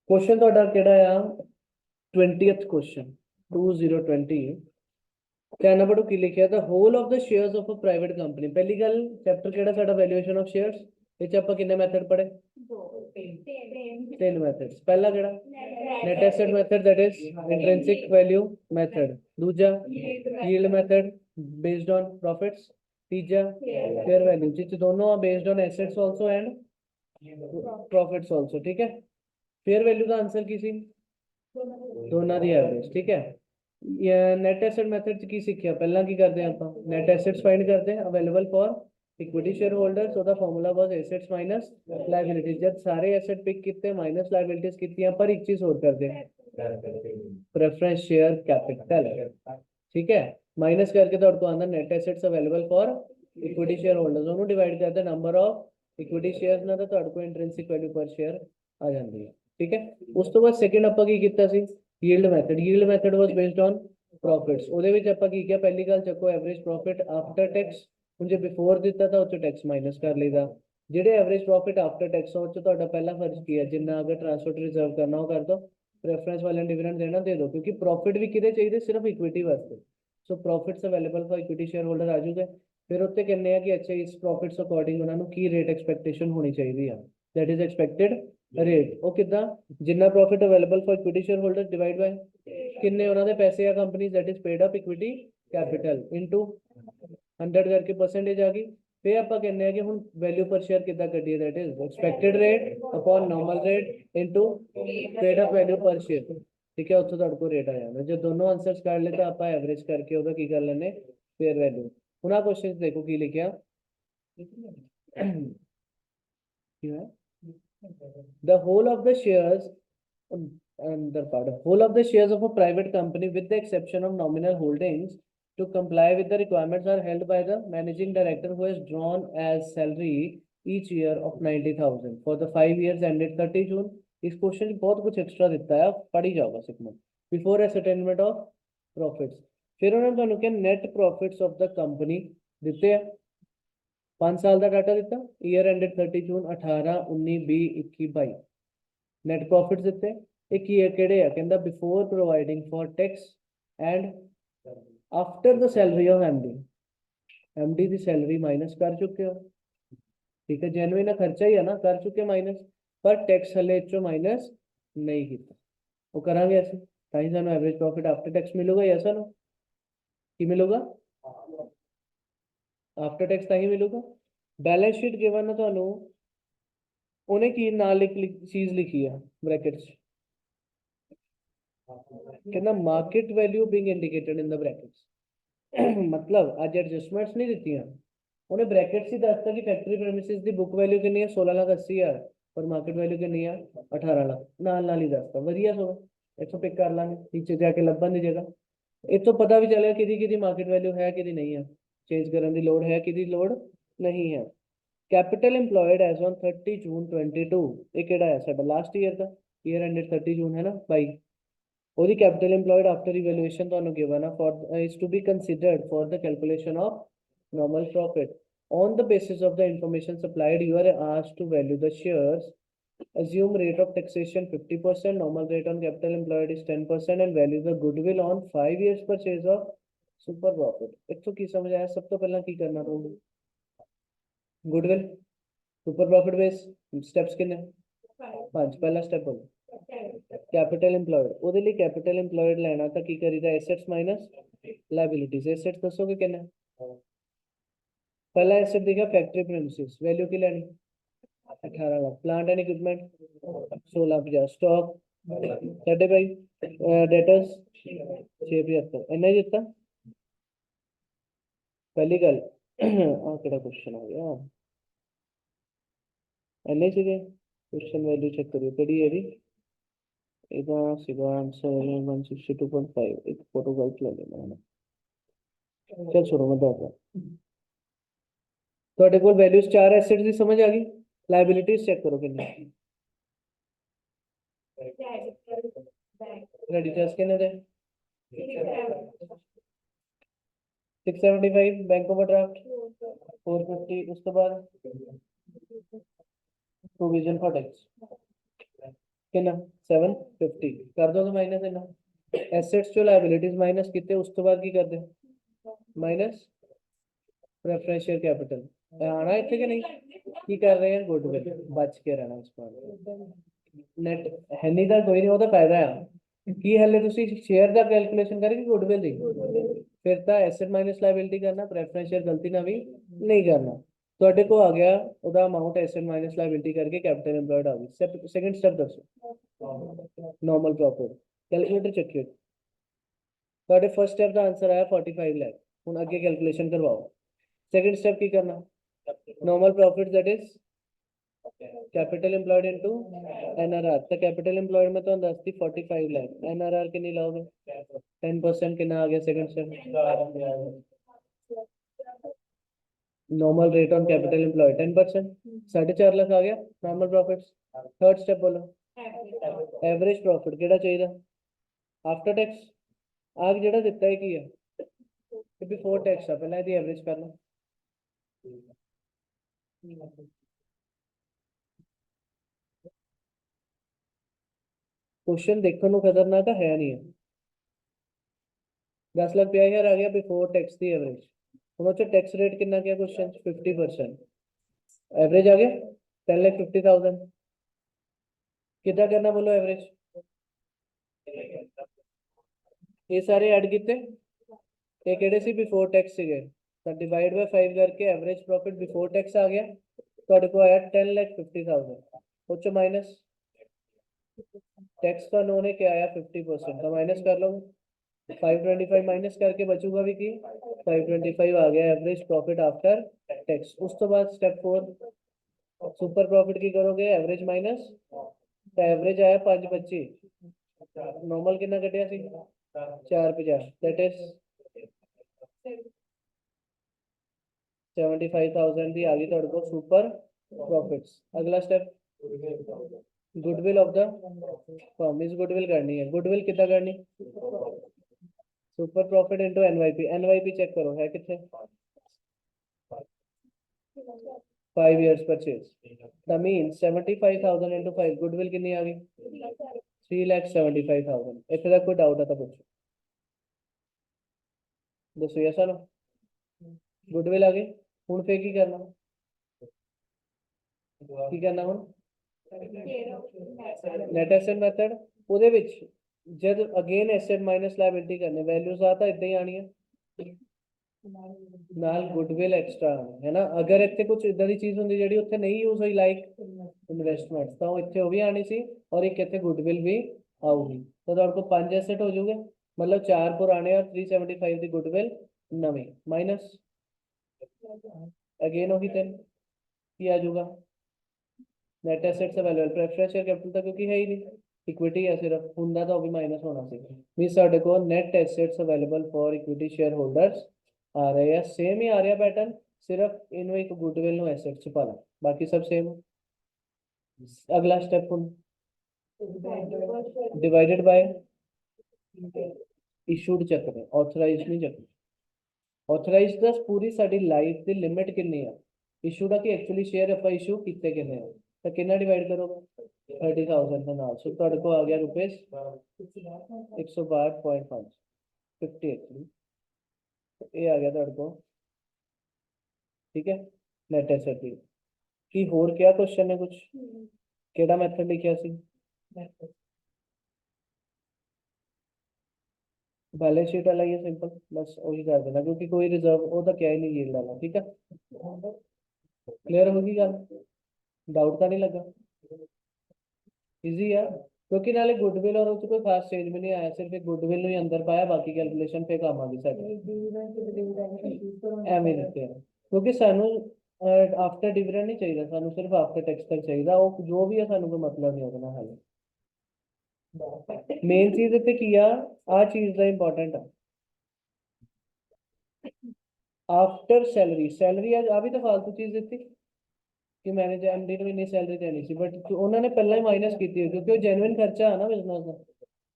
Question ਤੁਹਾਡਾ ਕਿਹੜਾ ਆ 20th क्वेश्चन 2020 क्या नंबर 2 की लिखिया था whole of the shares of a private company पहली गल चैप्टर केड़ा साडा वैल्यूएशन ऑफ शेयर्स ਇਹ ਚ ਆਪਾਂ ਕਿੰਨੇ ਮੈਥਡ ਪੜੇ ਤਿੰਨ ਮੈਥਡਸ ਪਹਿਲਾ ਕਿਹੜਾ net asset method that is intrinsic value method ਦੂਜਾ yield method based on profits ਤੀਜਾ ਫੇਅਰ ਵੈਲਿਊ ਜਿਸ ਦੋਨੋਂ ਆ based on assets also and profits also ਠੀਕ ਹੈ ਫੇਅਰ ਵੈਲਿਊ ਦਾ ਆਨਸਰ ਕੀ ਸੀ ਦੋਨਾਂ ਦੀ ਐਵਰੇਜ ਠੀਕ ਹੈ ਨੈਟ ਐਸੈਟ ਮੈਥਡ ਚ ਕੀ ਸਿੱਖਿਆ ਪਹਿਲਾਂ ਕੀ ਕਰਦੇ ਆਪਾਂ ਨੈਟ ਐਸੈਟਸ ਫਾਈਂਡ ਕਰਦੇ available for equity share holder so the formula was assets minus liabilities जब सारे एसेट पिक कितने माइनस लायबिलिटीज कितनी पर एक चीज और कर दे प्रेफरेंस शेयर कैपिटल ठीक है माइनस करके तो आपको आंदा net assets available for equity share holders ਉਹਨੂੰ डिवाइड करते नंबर ऑफ इक्विटी शेयर्स ਨਾਲ ਤਾਂ आपको इंट्रिंसिक वैल्यू पर शेयर आ ਜਾਂਦੀ है ठीक है ਉਸ ਤੋਂ ਬਾਅਦ ਸੈਕਿੰਡ ਆਪਾਂ ਕੀ ਕੀਤਾ ਸੀ yield method was based on profits ਉਹਦੇ ਵਿੱਚ ਆਪਾਂ ਕੀ ਕੀਤਾ ਪਹਿਲੀ ਗੱਲ ਚੱਕੋ ਐਵਰੇਜ ਪ੍ਰੋਫਿਟ ਆਫਟਰ ਟੈਕਸ ਹੁਣ ਜੇ ਬਿਫੋਰ ਦਿੱਤਾ ਤਾਂ ਉਹ ਚ ਟੈਕਸ ਮਾਈਨਸ ਕਰ ਲਈਦਾ ਜਿਹੜੇ ਐਵਰੇਜ ਪ੍ਰੋਫਿਟ ਆਫਟਰ ਟੈਕਸ ਉਹ ਚ ਤੁਹਾਡਾ ਪਹਿਲਾ ਫਰਜ਼ ਕੀ ਹੈ ਜਿੰਨਾ ਅਗਰ ਟ੍ਰਾਂਸਫਰ ਰਿਜ਼ਰਵ ਕਰਨਾ ਉਹ ਕਰ ਦੋ प्रेफरेंस वाले डिविडेंड देना दे दो क्योंकि प्रॉफिट भी किदे चाहिए सिर्फ इक्विटी वास्ते so profits available for equity share holder आ जाऊगे फिर उत्ते कहने हैं कि अच्छा इस प्रॉफिट्स अकॉर्डिंग उन्होंने की रेट एक्सपेक्टेशन होनी चाहिए दैट इज एक्सपेक्टेड रेट वो कितना जिन्ना profit available for equity share holder divide by किन्ने उन्होंने पैसे या company that is paid up equity capital into 100 करके परसेंटेज आ गई फिर आप कहने हैं कि हम वैल्यू पर शेयर कितना कटिए that is expected rate upon normal rate into paid up value per share ठीक है उत्थों ਤੁਹਾਡੇ ਕੋਲ ਰੇਟ ਆ ਜਾਂਦਾ ਜੇ ਦੋਨੋਂ ਆਨਸਰਸ ਕਰ ਲੈ ਤਾਂ ਆਪਾਂ ਐਵਰੇਜ ਕਰਕੇ ਉਹਦਾ ਕੀ ਕਰ ਲੈਣੇ ਫੇਅਰ ਵੈਲਿਊ ਹੁਣ ਆ ਕੁਐਸਚਨਸ ਦੇਖੋ ਕੀ ਲਿਖਿਆ ਕੀ ਹੈ the whole of the shares under part whole of the shares of a private company with the exception of nominal holdings to comply with the requirements are held by the managing director who has drawn as salary each year of 90,000 for the 5 years ended 30 June इस question में बहुत कुछ extra दिता है पढ़ी जाओगा six before ascertainment of profits फिर उन्होंने ਤੁਹਾਨੂੰ ਕਿ net profits of the company ਦਿੱਤੇ ਆ 5 साल का डाटा दिता year ended 30 June 18 19 20 21 22 net profits दिते एक ईयर केड़े आ कहंदा before providing for tax and after the salary of MD दी सैलरी माइनस कर चुके हो ठीक है जेन्युइन खर्चा ही है ना कर चुके माइनस पर टैक्स हले चो माइनस नहीं किया वो करांगे ऐसे ताई सानू एवरेज प्रॉफिट आफ्टर टैक्स मिलेगा या सानू की मिलेगा आफ्टर टैक्स ताही मिलेगा बैलेंस शीट गिवन है ਤੁਹਾਨੂੰ ਉਹਨੇ ਕੀ ਨਾਲ ਇੱਕ ਚੀਜ਼ ਲਿਖੀ ਆ ਬ੍ਰੈਕਟਸ ਕਹਿੰਦਾ ਮਾਰਕੀਟ ਵੈਲਿਊ ਬੀਇੰਗ ਇੰਡੀਕੇਟਡ ਇਨ ਦ ਬ੍ਰੈਕਟਸ मतलब ਅੱਜ ਐਡਜਸਟਮੈਂਟਸ ਨਹੀਂ ਦਿੱਤੀਆਂ ਉਹਨੇ ਬ੍ਰੈਕਟਸ ਹੀ ਦੱਸਤਾ ਕਿ ਫੈਕਟਰੀ ਪ੍ਰੈਮਿਸਿਸ ਦੀ ਬੁੱਕ ਵੈਲਿਊ ਕਿੰਨੀ ਹੈ 16,80,000 ਪਰ ਮਾਰਕੀਟ ਵੈਲਿਊ ਕਿੰਨੀ ਆ 18 ਲੱਖ ਨਾਲ ਹੀ ਦੱਸਤਾ ਵਧੀਆ ਸੋ ਇੱਥੋਂ ਪਿਕ ਕਰ ਲਾਂਗੇ ਨੀਚੇ ਜਾ ਕੇ ਲੱਭਣ ਦੀ ਜਗ੍ਹਾ ਇੱਥੋਂ ਪਤਾ ਵੀ ਚੱਲਿਆ ਕਿਹਦੀ ਮਾਰਕੀਟ ਵੈਲਿਊ ਹੈ ਕਿਹਦੀ ਨਹੀਂ ਹੈ ਚੇਂਜ ਕਰਨ ਦੀ ਲੋੜ ਹੈ ਕਿਹਦੀ ਲੋੜ ਨਹੀਂ ਹੈ capital employed as on 30 June 22 ये केड़ा है साडा लास्ट ईयर का ईयर एंडेड 30 जून है ना 22 ओदी कैपिटल एम्प्लॉयड आफ्टर इवैल्यूएशन ਤੁਹਾਨੂੰ गिवन है for is to be considered for the calculation of normal profit on the basis of the information supplied you are asked to value the shares assume rate of taxation 50% normal rate on capital employed is 10% and value the goodwill on 5 years purchase of super profit इत्थों की समझ आया सब तो पहला की करना पड़ेगा goodwill super profit base steps कितने 5 पहला स्टेप हो कैपिटल एम्प्लॉयड ਉਹਦੇ ਲਈ कैपिटल एम्प्लॉयड ਲੈਣਾ ਤਾਂ ਕੀ ਕਰੀਦਾ ਐਸੈਟਸ ਮਾਈਨਸ ਲਾਇਬਿਲਿਟੀਜ਼ ਐਸੈਟਸ ਦੱਸੋਗੇ ਕਿੰਨਾ पहला एसेट देखा फैक्ट्री प्रीमिसेस वैल्यू की लेनी 18 lakh plant and equipment 1650 stock साढ़े भाई डेटर्स 675 इन्ना ही दिता पहली गल आ केड़ा क्वेश्चन आ गया इन्ने सीधे क्वेश्चन वैल्यू चेक करियो केड़ी है ਇਹਦਾ ਸੀਗਾ ਆਨਸਰ 162.5 ਇੱਕ ਫੋਟੋ ਗਲਤ ਲੈ ਲੈਣਾ ਹੈ ਚਲ ਛੋੜੋ ਮੈਂ ਦੱਸਦਾ ਤੁਹਾਡੇ ਕੋਲ ਵੈਲਿਊਜ਼ ਚਾਰ ਐਸੈਟਸ ਦੀ ਸਮਝ ਆ ਗਈ ਲਾਇਬਿਲਿਟੀਜ਼ ਚੈੱਕ ਕਰੋ ਕਿੰਨੀ ਕ੍ਰੈਡੀਟਰਸ ਕਿੰਨੇ ਦੇ 675 बैंक ओवरड्राफ्ट 450 उस तो बाद प्रोविजन फॉर टैक्स कितना 750 कर दो माइनस इना एसेट्स जो लायबिलिटीज माइनस किते उस तो बाद की कर दे माइनस प्रेफरेंस शेयर कैपिटल आना इतने के नहीं की कर रहे हैं गुडविल बच के रहना इस बार नेट है नहीं था कोई नहीं वो तो फायदा है ਕੀ ਹਲੇ ਤੁਸੀਂ ਸ਼ੇਅਰ ਦਾ ਕੈਲਕੂਲੇਸ਼ਨ ਕਰਕੇ ਗੁੱਡਵਿਲ ਦੀ ਫਿਰ ਤਾਂ ਐਸੈਟ ਮਾਈਨਸ ਲਾਇਬਿਲਿਟੀ ਕਰਨਾ ਪ੍ਰੈਫਰੈਂਸ ਸ਼ੇਅਰ ਗਲਤੀ ਨਾਲ ਵੀ ਨਹੀਂ ਕਰਨਾ ਤੁਹਾਡੇ ਕੋ ਆ ਗਿਆ ਉਹਦਾ ਅਮਾਉਂਟ ਐਸੈਟ ਮਾਈਨਸ ਲਾਇਬਿਲਿਟੀ ਕਰਕੇ ਕੈਪੀਟਲ ਐਮਪਲੋਇਡ ਆ ਗਈ ਸੈਕੰਡ ਸਟੈਪ ਦੱਸੋ ਨਾਰਮਲ ਪ੍ਰੋਫਿਟ ਕੈਲਕੂਲੇਟਰ ਚੱਕਿਓ ਤੁਹਾਡੇ ਫਰਸਟ ਸਟੈਪ ਦਾ ਆਨਸਰ ਆਇਆ 45 ਲੱਖ ਹੁਣ ਅੱਗੇ ਕੈਲਕੂਲੇਸ਼ਨ ਕਰਵਾਓ ਸੈਕੰਡ ਸਟੈਪ ਕੀ ਕਰਨਾ normal profit that is capital employed into NRR तो कैपिटल एम्प्लॉयड में तो 10 थी 45 लाख एनआरआर कितनी लाओगे 10% कितना आ गया second step normal rate on capital employed 10% 4.5 lakh आ गया नॉर्मल प्रॉफिट्स थर्ड स्टेप बोलो एवरेज प्रॉफिट केड़ा चाहिए आफ्टर टैक्स आग जेड़ा दिता है की है बिफोर टैक्स है पहले दी एवरेज कर लो क्वेश्चन देखने को खतरनाक है नहीं है 10 लाख 50,000 आ गया बिफोर टैक्स दी एवरेज उन्होंने टैक्स रेट कितना किया क्वेश्चन 50% एवरेज आ गया 10,50,000 कितना करना बोलो एवरेज ये सारे ऐड किते ये केड़े सी बिफोर टैक्स से गए तो डिवाइड बाय 5 करके एवरेज प्रॉफिट बिफोर टैक्स आ गया ਤੁਹਾਡੇ को आया 10,50,000 कुछ माइनस टैक्स का उन्होंने क्या आया 50% का माइनस कर लो 525 माइनस करके बचूगा भी की 525 आ गया एवरेज प्रॉफिट आफ्टर टैक्स उस तो बाद स्टेप 4 सुपर प्रॉफिट की करोगे एवरेज माइनस तो एवरेज आया 525 नॉर्मल कितना कटिया सी 450 दैट इज 75,000 दी आ गई ਤੁਹਾਡੇ को सुपर प्रॉफिट्स अगला step goodwill of the firm इस गुडविल करनी है गुडविल कितना करनी super profit into NYP check करो है कितने 5 years purchase the mean 75,000 into 5 goodwill कितनी आ गई 3,75,000 इतने तक कोई डाउट है तो पूछो दसो यस नो गुडविल आ गई हुन फिर की करना की करना हुन नेट एसेट मेथड ਉਹਦੇ ਵਿੱਚ जब अगेन एसेट माइनस लायबिलिटी करने वैल्यूज आता इतना ही आनी है नाल गुडविल एक्स्ट्रा है ना अगर इतने कुछ इदा की चीज होंगी जी उत्थे नहीं यूज हुई लाइक इन्वेस्टमेंट तो इतने वो भी आनी सी और एक इतने गुडविल भी आऊगी तो तुहाडे को 5 एसेट हो जाऊगे मतलब 4 पुराने और 375 की गुडविल नवी माइनस अगेन वही 10 की आ जाऊगा net assets available preference share capital तो क्योंकि है ही नहीं इक्विटी है सिर्फ हुंदा तो भी माइनस होना चाहिए मींस साडे को net assets available for equity share holders आ रहे हैं सेम ही आ रहा पैटर्न सिर्फ इनमें एक गुडविल नो एसेट च पाना बाकी सब सेम अगला स्टेप हुन डिवाइडेड बाय इशूड चक्कर ऑथराइज नहीं चक्कर ऑथराइज दा पूरी साडी लाइफ दी लिमिट कितनी है इशूड है कि एक्चुअली शेयर अपन इशू कितने कितने हैं तो कितना डिवाइड करोगे 30,000 का नाल सो ਤੁਹਾਡੇ को आ गया रुपीस 162.5 50 एक्चुअली ये आ गया ਤੁਹਾਡੇ को ठीक है नेट एसेट की होर क्या क्वेश्चन है कुछ केड़ा मेथड लिखिया सी बैलेंस शीट वाला ये सिंपल बस वही कर देना क्योंकि कोई रिजर्व वो तो क्या ही नहीं यील्ड वाला ठीक है क्लियर होगी गल डाउट तो नहीं लगा इजी है क्योंकि नाले गुडविल और उसको कोई खास चेंज भी नहीं आया सिर्फ एक गुडविल ही अंदर पाया बाकी कैलकुलेशन पे काम आ गई साडी एवं देते हैं क्योंकि सानू आफ्टर डिविडेंड नहीं चाहिए सानू सिर्फ आफ्टर टैक्स तक चाहिए वो जो भी है सानू कोई मतलब नहीं होगा हाल मेन चीज इतने किया आ चीज का इंपॉर्टेंट है आफ्टर सैलरी सैलरी आ भी तो फालतू चीज दी कि मैंने एमडी ਨੂੰ ਇੰਨੀ ਸੈਲਰੀ ਦੇਣੀ ਸੀ ਬਟ ਉਹਨਾਂ ਨੇ ਪਹਿਲਾਂ ਹੀ ਮਾਈਨਸ ਕੀਤੀ ਹੈ ਕਿਉਂਕਿ ਉਹ ਜੈਨੂਇਨ ਖਰਚਾ ਹੈ ਨਾ ਬਿਜ਼ਨਸ ਦਾ ਤਾਂ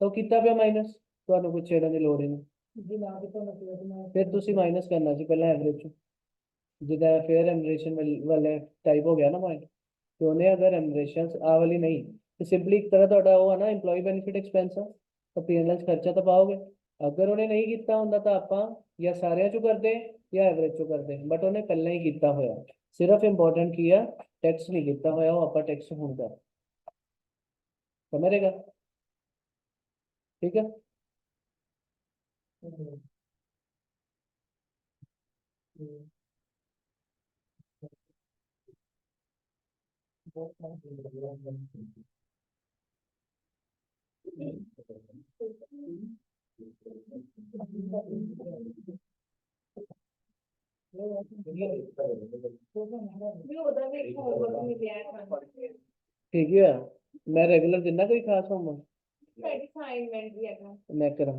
ਉਹ ਕੀਤਾ ਪਿਆ ਮਾਈਨਸ ਤੁਹਾਨੂੰ ਕੁਛ ਛੇੜਨ ਦੀ ਲੋੜ ਹੀ ਨਹੀਂ ਫਿਰ ਤੁਸੀਂ ਮਾਈਨਸ ਕਰਨਾ ਸੀ ਪਹਿਲਾਂ ਐਵਰੇਜ ਚ ਜਿੱਦਾਂ ਫੇਅਰ ਐਮਰੇਸ਼ਨ ਵਾਲੇ ਟਾਈਪ ਹੋ ਗਿਆ ਨਾ ਪੁਆਇੰਟ ਤੇ ਉਹਨੇ ਅਗਰ ਰੈਮੂਨਰੇਸ਼ਨਸ ਆ ਵਾਲੀ ਨਹੀਂ ਤੇ ਸਿੰਪਲੀ ਇੱਕ ਤਰ੍ਹਾਂ ਤੁਹਾਡਾ ਉਹ ਹੈ ਨਾ EMPLOYEE ਬੈਨੀਫਿਟ ਐਕਸਪੈਂਸ ਆ ਤਾਂ P&L 'ਚ ਖਰਚਾ ਤਾਂ ਪਾਓਗੇ। ਅਗਰ ਉਹਨੇ ਨਹੀਂ ਕੀਤਾ ਹੁੰਦਾ ਤਾਂ ਆਪਾਂ ਜਾਂ ਸਾਰਿਆਂ ਚੋਂ ਕਰਦੇ ਜਾਂ ਐਵਰੇਜ ਚੋਂ ਕਰਦੇ, ਬਟ ਉਹਨੇ ਪਹਿਲਾਂ ਹੀ ਕੀਤਾ ਹੋਇਆ। ਸਿਰਫ ਇੰਪੋਰਟੈਂਟ ਕੀ ਆ, ਟੈਕਸ ਨਹੀਂ ਕੀਤਾ ਹੋਇਆ, ਉਹ ਆਪਾਂ ਟੈਕਸ ਹੁਣ ਕਰ ਸਮਝੇਗਾ। ਠੀਕ ਹੈ। ठीक है, मैं रेगुलर दिना कोई खास होमा मैं करा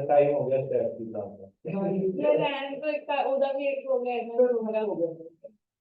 टाइम हो गया